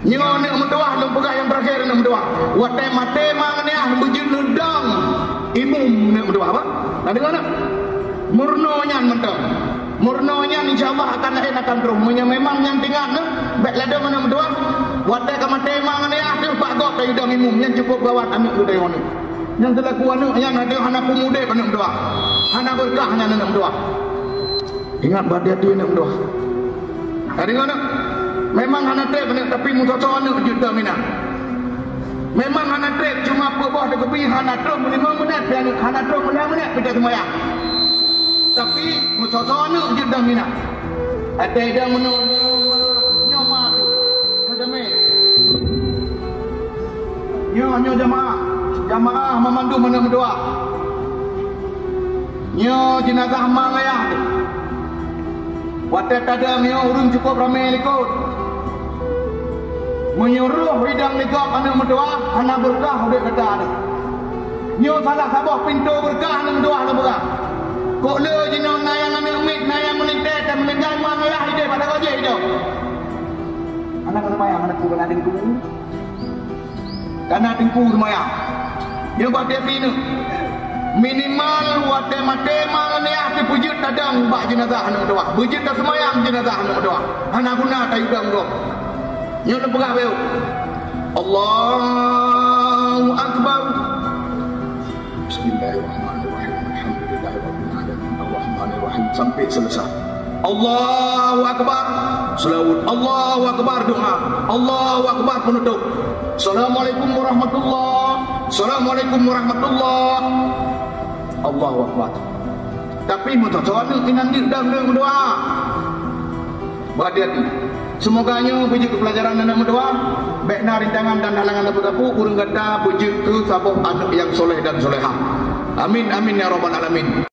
Nyo nek mendoa lu pegah yang terakhir nek mendoa. Wa tema ngene ah bujud ludang. Imum nek mendoa apa? Nah dengar nak? Murnonya mentang. Murnonya insyaallah akan lain akan terus. Memang yang tinggal ne baik lada mana mendoa. Wa tema ngene ah tu pak gok dari dang imum yang cukup gawat anak tu dari mana. Yang telah ku anu yang ada anak pemuda nek mendoa. Anak berkah nek mendoa. Ingat badia dia nek mendoa. Nah dengar nak? Memang anak trip tapi mutoto anak juta mina. Memang anak trip cuma apa bawah dekat pergi anak trip 5 minit dan anak trip 5 minit kita sembahyang. Tapi mutoto anak juta mina. Ada ida menu nyoma tu. Ngajame. Nyo jamaah memandu mana berdoa. Nyo jenazah mang ayah tu. Wadah tada nyo urung cukup ramai ikut. Menyuruh hidang nikah anak berdoa, anak berkah udah kata ada. Nyo salah sabah pintu berkah anak berdoa anak berkah. Kok le jenau nayang anak umit nayang melintas dan melingkar mangalah hidup pada kau je hidup. Anak semayang anak ku kena dingku. Kena dingku semayang. Dia buat dia sini. Minimal wadah matema ni ah dipujud tadang bak jenazah anak berdoa. Bujud dah semayang jenazah anak berdoa. Anak guna tak hidang doa. Nyo nak pegah beu. Allahu akbar. Bismillahirrahmanirrahim. Alhamdulillahirabbil alamin. Arrahmanirrahim sampai selesai. Allahu akbar. Selawat. Allahu akbar doa. Allahu akbar penutup. Assalamualaikum warahmatullahi. Assalamualaikum warahmatullahi. Allahu akbar. Tapi mutatawana kinan dang berdoa. Berhati-hati. Semoganya puji pelajaran anak berdoa, baik rintangan dan halangan apa-apa, urang kata puji ke sabab anak yang soleh dan solehah. Amin amin ya rabbal alamin.